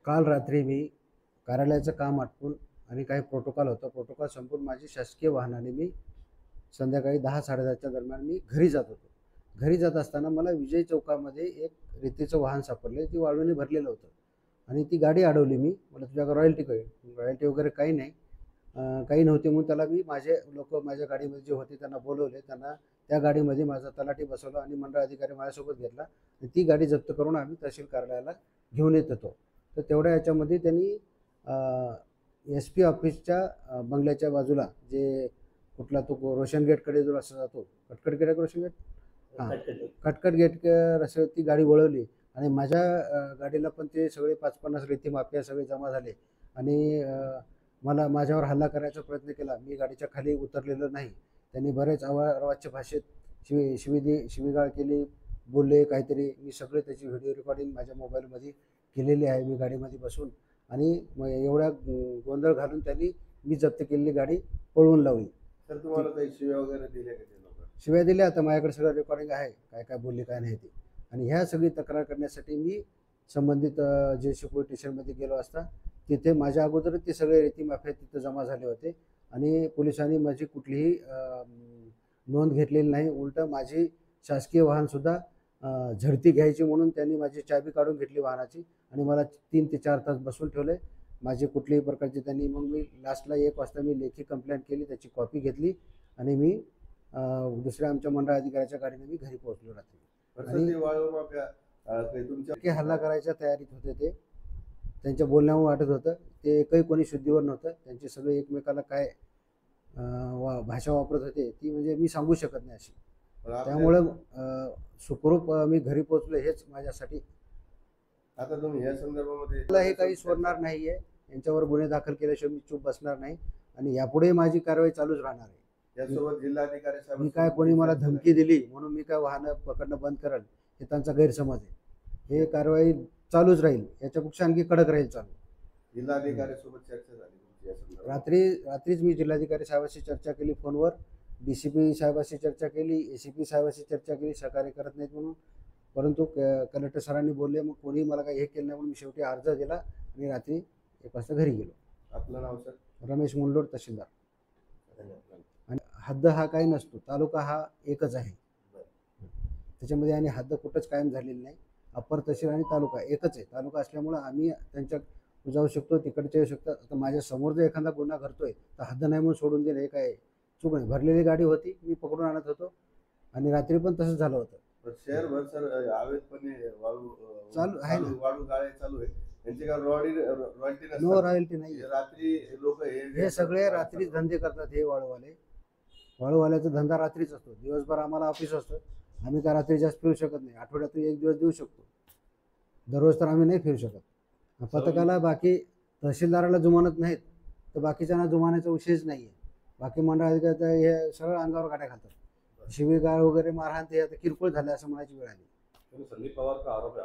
काल रात्री मी कार्यालयाचं काम आटपून आणि काही प्रोटोकॉल होतं, प्रोटोकॉल संपून माझी शासकीय वाहनाने मी संध्याकाळी 10-10:30च्या दरम्यान मी घरी जात होतो. घरी जात असताना मला विजय चौकामध्ये एक रेतीचं वाहन सापडले. ती वाळूने भरलेलं होतं आणि ती गाडी अडवली मी. म्हटलं तुझ्याकडे रॉयल्टी काय? रॉयल्टी वगैरे काही नाही. काही नव्हती म्हणून त्याला मी माझे लोक माझ्या गाडीमध्ये जे होते त्यांना बोलवले. त्यांना त्या गाडीमध्ये माझा तलाठी बसवला आणि मंडळ अधिकारी माझ्यासोबत घेतला आणि ती गाडी जप्त करून आम्ही तहसील कार्यालयाला घेऊन येत होतो. तर तेवढ्या याच्यामध्ये त्यांनी SP ऑफिसच्या बंगल्याच्या बाजूला जे कुठला तो रोशन गेटकडे जो रस्ता जातो, कटकट गेट रोशन गेट, हां, कटकट गेट रस्त्यावर ती गाडी वळवली आणि माझ्या गाडीला पण ते सगळे 5-50 रेती माफिया सगळे जमा झाले आणि मला माझ्यावर हल्ला करायचा प्रयत्न केला. मी गाडीच्या खाली उतरलेलो नाही. त्यांनी बरेच अर्वाच्य भाषेत शिवीगाळ केली, बोलले काहीतरी. मी सगळे त्याची व्हिडिओ रेकॉर्डिंग माझ्या मोबाईलमध्ये केलेली आहे. मी गाडीमध्ये बसून आणि एवढ्या गोंधळ घालून त्यांनी मी जप्त केलेली गाडी पळवून लावली. तर तुम्हाला काही शिव्या वगैरे दिल्या का ते लोक? शिव्या दिल्या. आता माझ्याकडे सगळं रेकॉर्डिंग आहे, काय काय बोलले काय नाही ते. आणि ह्या सगळी तक्रार करण्यासाठी मी संबंधित JC पोलीस स्टेशनमध्ये गेलो असता तिथे माझ्या अगोदरच ते सगळे रेती माफिया तिथे जमा झाले होते आणि पोलिसांनी माझी कुठलीही नोंद घेतलेली नाही. उलटं माझी शासकीय वाहनसुद्धा झडती घ्यायची म्हणून त्यांनी माझी चाबी काढून घेतली वाहनाची आणि मला 3 ते 4 तास बसून ठेवले. माझी कुठल्याही प्रकारची त्यांनी मग मी लास्टला 1 वाजता मी लेखी कंप्लेंट केली, त्याची कॉपी घेतली आणि मी दुसऱ्या आमच्या मंडळ अधिकाऱ्याच्या गाडीने मी घरी पोहोचलो रात्री. आणि हल्ला करायच्या तयारीत होते. ते त्यांच्या बोलण्यावर वाटत होतं ते एकही कोणी शुद्धीवर नव्हतं. त्यांचे सगळे एकमेकाला काय भाषा वापरत होते ती म्हणजे मी सांगू शकत नाही अशी. त्यामुळं सुखरूप मी घरी पोहोचलो हेच माझ्यासाठी. आता तुम्ही या संदर्भामध्ये मला हे काही सोडणार नाही आहे. यांच्यावर गुन्हे दाखल केल्याशिवाय मी चूप बसणार नाही आणि यापुढे माझी कारवाई चालूच राहणार आहे. यासोबत जिल्हाधिकारी साहेब मी काय कोणी मला धमकी दिली म्हणून मी काय वाहनं पकडणं बंद करेल हे त्यांचा गैरसमज आहे. हे कारवाई चालूच राहील, याच्यापेक्षा आणखी कडक राहील चालू. जिल्हाधिकारी सोबत चर्चा झाली तुमची या संदर्भात? रात्रीच मी जिल्हाधिकारी साहेबांशी चर्चा केली फोनवर. DCP साहेबांशी चर्चा केली, ACP साहेबांशी चर्चा केली, सहकार्य करत नाहीत म्हणून. परंतु कलेक्टर सरांनी बोलले, मग कोणी मला काही हे केलं नाही म्हणून मी शेवटी अर्ज दिला आणि रात्री 1 वाजता घरी गेलो. आपलं नाव सर? रमेश मुंडलोड, तहसीलदार. आणि हद्द हा काही नसतो, तालुका हा एकच आहे त्याच्यामध्ये आणि हद्द कुठंच कायम झालेली नाही. अप्पर तहसील आणि तालुका एकच आहे. तालुका असल्यामुळं आम्ही त्यांच्या जाऊ शकतो, तिकडचे येऊ शकतात. आता माझ्या समोर जर एखादा गुन्हा घडतोय तर हद्द नाही म्हणून सोडून देणं हे काय चूक नाही. भरलेली गाडी होती, मी पकडून आणत होतो आणि रात्री पण तसंच झालं होतं. शहरभर सर अवैधपणे वाळू चालू आहे ना, वाळू गाळे चालू आहे. त्यांची काय रॉयल्टी नो रॉयल्टी नाही. रात्री लोक हे सगळे रात्रीच धंदे करतात. हे वाळूवाल्याचा धंदा रात्रीच असतो. दिवसभर आम्हाला ऑफिस असतं. आम्ही काय रात्री जास्त फिरू शकत नाही. आठवड्यातून 1 दिवस देऊ शकतो, दररोज तर आम्ही नाही फिरू शकत. पथकाला बाकी तहसीलदाराला जुमानत नाहीत तर बाकीच्यांना जुमानाचा विषयच नाही आहे. बाकी मंडळ अधिकारी हे सगळं अंगावर काट्या खातात. शिवीगाळ वगैरे मारहाण ते आता किरकोळ झाले असं म्हणायची वेळ आली. संदीप पवार का आरोप है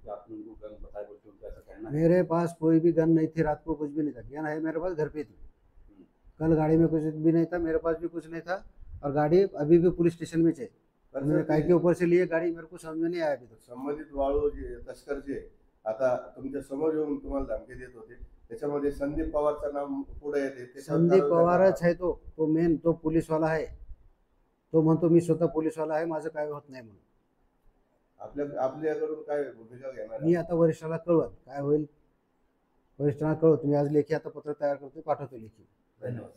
आपने उनको गन बताया बोलते उनका ऐसा कहना है? मेरे पास कोई भी गन नहीं थी, रात को कुछ भी नहीं था. गन है मेरे पास, घर पे थी. कल गाड़ी में कुछ भी नहीं था, मेरे पास भी कुछ नहीं था और गाड़ी अभी भी पुलिस स्टेशन में है. मैंने काय के ऊपर से लिए गाड़ी, मेरे को समझ में नहीं आया अभी तक. संबंधित वाळू जे तस्कर जे आता तुमच्या समोर येऊन तुम्हाला धमकी देत होते, त्याच्यामध्ये संदीप पवारचं नाव पुढे येते. संदीप पवारच आहे तो मेन, तो पोलीसवाला आहे. तो म्हणतो मी स्वतः पोलीसवाला आहे, माझं काय होत नाही म्हणून. आपल्याकडून काय भूमिका घेणार? मी आता वरिष्ठाला कळवत काय होईल, वरिष्ठांना कळवतो. मी आज लेखी आता पत्र तयार करतो, पाठवतो लेखी. धन्यवाद.